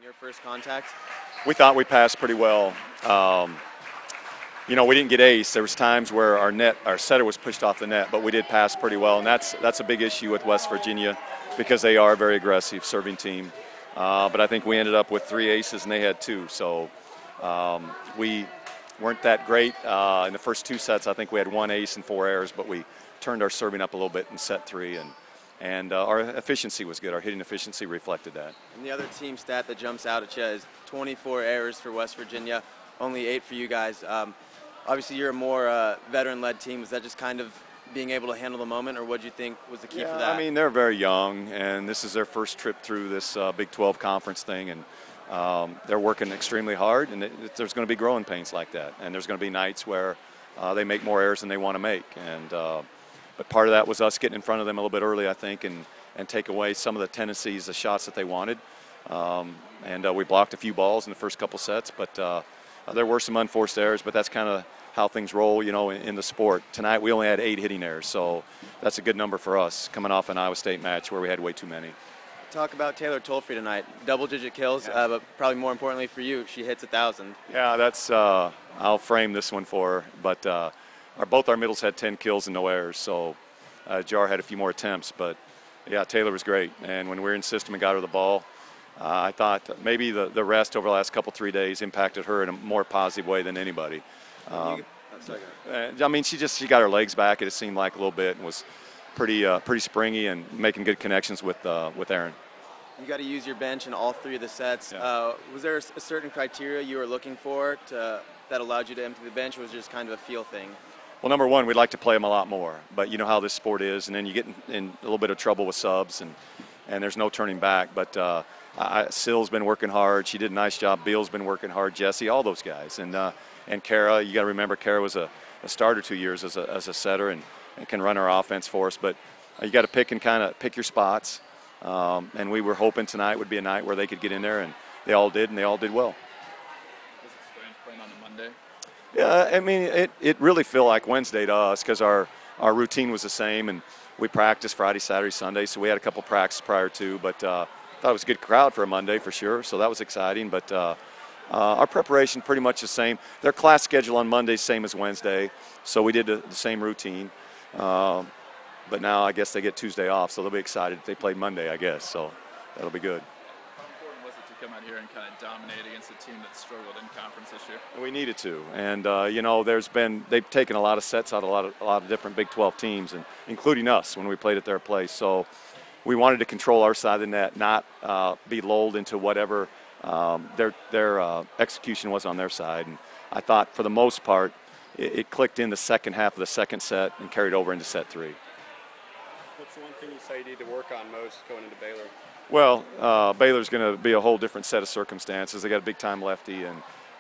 Your first contact? We thought we passed pretty well. We didn't get ace. There was times where our setter was pushed off the net, but we did pass pretty well, and that's a big issue with West Virginia because they are a very aggressive serving team. But I think we ended up with 3 aces, and they had 2. So we weren't that great in the first 2 sets. I think we had 1 ace and 4 errors, but we turned our serving up a little bit in set 3, and our efficiency was good. Our hitting efficiency reflected that. And the other team stat that jumps out at you is 24 errors for West Virginia, only 8 for you guys. Obviously, you're a more veteran-led team. Was that just kind of being able to handle the moment, or what do you think was the key for that? I mean, they're very young, and this is their first trip through this Big 12 conference thing, and they're working extremely hard, and there's going to be growing pains like that. And there's going to be nights where they make more errors than they want to make. But part of that was us getting in front of them a little bit early, I think, and take away some of the tendencies, the shots that they wanted. We blocked a few balls in the first couple sets, but there were some unforced errors, but that's kind of how things roll, in the sport. Tonight we only had 8 hitting errors, so that's a good number for us coming off an Iowa State match where we had way too many. Talk about Tayler Tolefree tonight. Double-digit kills, but probably more importantly for you, she hits 1,000. Yeah, that's I'll frame this one for her, but both our middles had 10 kills and no errors, so Jar had a few more attempts, but yeah, Tayler was great. And when we were in system and got her the ball, I thought maybe the rest over the last 3 days impacted her in a more positive way than anybody. She got her legs back, it seemed like a little bit, and was pretty springy and making good connections with Aaron. You got to use your bench in all 3 of the sets. Yeah. Was there a certain criteria you were looking for that allowed you to empty the bench, or was it just kind of a feel thing? Well, number one, we'd like to play them a lot more, but you know how this sport is, and then you get in a little bit of trouble with subs, and there's no turning back. But Sill's been working hard. She did a nice job. Beal's been working hard. Jesse, all those guys. And Kara, you got to remember, Kara was a starter 2 years as a setter and can run our offense for us. But you got to pick your spots. And we were hoping tonight would be a night where they could get in there, and they all did, and they all did well. Was it strange playing on a Monday? Yeah, I mean, it really felt like Wednesday to us because our routine was the same, and we practiced Friday, Saturday, Sunday, so we had a couple practices prior to, but thought it was a good crowd for a Monday for sure, so that was exciting. But our preparation pretty much the same. Their class schedule on Monday same as Wednesday, so we did the same routine. But now I guess they get Tuesday off, so they'll be excited if they play Monday, I guess, so that'll be good. How important was it to come out here and kind of dominate against a team that struggled in conference this year? We needed to, and they've taken a lot of sets out of a lot of different Big 12 teams, and including us when we played at their place. So we wanted to control our side of the net, not be lulled into whatever their execution was on their side. And I thought for the most part it clicked in the second half of the second set and carried over into set 3. What's the one thing you say you need to work on most going into Baylor? Well, Baylor's going to be a whole different set of circumstances. They got a big-time lefty,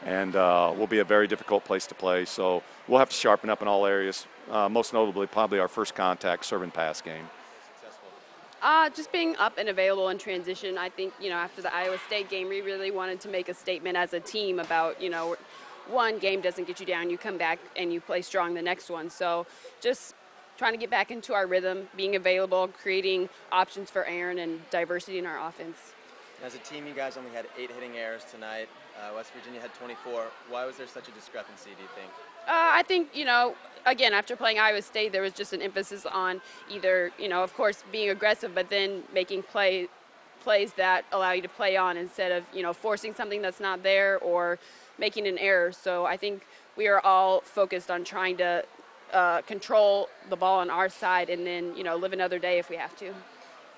and will be a very difficult place to play. So we'll have to sharpen up in all areas, most notably probably our first contact serve and pass game. Just being up and available in transition. I think, after the Iowa State game, we really wanted to make a statement as a team about, one game doesn't get you down. You come back and you play strong the next one. So just trying to get back into our rhythm, being available, creating options for Aaron, and diversity in our offense. As a team, you guys only had 8 hitting errors tonight. West Virginia had 24. Why was there such a discrepancy, do you think? I think, again, after playing Iowa State, there was just an emphasis on either, of course, being aggressive, but then making plays that allow you to play on instead of, forcing something that's not there or making an error. So I think we are all focused on trying to control the ball on our side and then, live another day if we have to.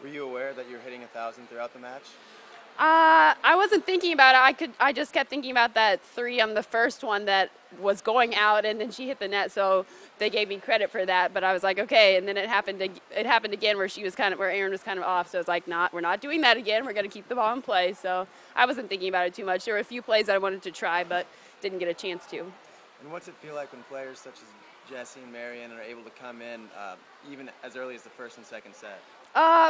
Were you aware that you're hitting 1,000 throughout the match? I wasn't thinking about it. I just kept thinking about that 3 on the first one that was going out, and then she hit the net. So they gave me credit for that. But I was like, okay. And then it happened again where where Aaron was kind of off. So it's like, we're not doing that again. We're going to keep the ball in play. So I wasn't thinking about it too much. There were a few plays I wanted to try, but didn't get a chance to. And what's it feel like when players such as Jesse and Marion are able to come in even as early as the first and second set?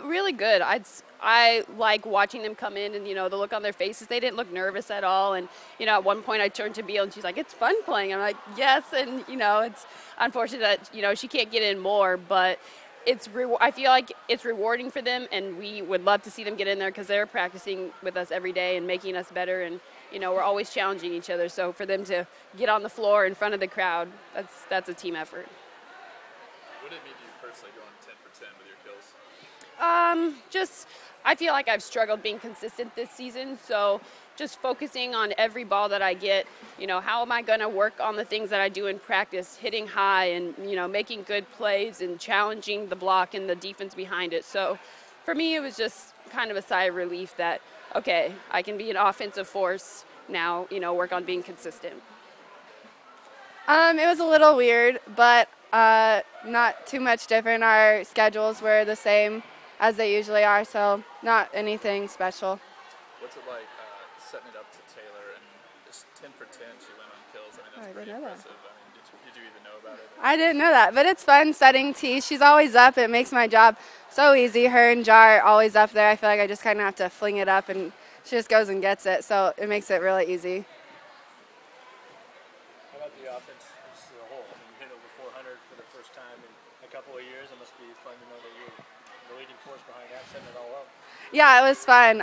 Really good. I like watching them come in and, the look on their faces. They didn't look nervous at all. And, at one point I turned to Beal and she's like, it's fun playing. I'm like, yes. And, it's unfortunate that, she can't get in more. But I feel like it's rewarding for them, and we would love to see them get in there because they're practicing with us every day and making us better. And we're always challenging each other. So for them to get on the floor in front of the crowd, that's a team effort. What did it mean to you personally going 10 for 10 with your kills? I feel like I've struggled being consistent this season. So just focusing on every ball that I get, how am I going to work on the things that I do in practice, hitting high and, making good plays and challenging the block and the defense behind it. So for me, it was just kind of a sigh of relief that, okay, I can be an offensive force now, work on being consistent. It was a little weird, but not too much different. Our schedules were the same as they usually are, so not anything special. What's it like setting it up to Tayler and just 10 for 10 she went on kills? I mean, that's pretty impressive. I mean, did you even know about it? I didn't know that, but it's fun setting tees. She's always up. It makes my job so easy. Her and Jar are always up there. I feel like I just kind of have to fling it up, and she just goes and gets it, so it makes it really easy. How about the offense as a whole? I mean, you hit over 400 for the first time in a couple of years. It must be fun to know that you're the leading force behind that, setting it all up. Yeah, it was fun.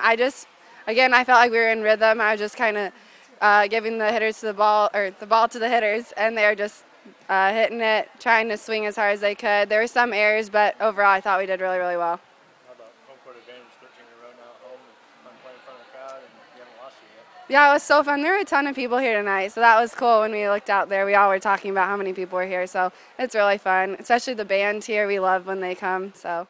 Again, I felt like we were in rhythm. I was just kind of giving the hitters to the ball, or the ball to the hitters, and they were just hitting it, trying to swing as hard as they could. There were some errors, but overall I thought we did really, really well. How about home court advantage, 13 in a row now at home, and fun playing in front of the crowd, and you haven't lost it yet? Yeah, it was so fun. There were a ton of people here tonight, so that was cool. When we looked out there, we all were talking about how many people were here, so it's really fun, especially the band here. We love when they come, so.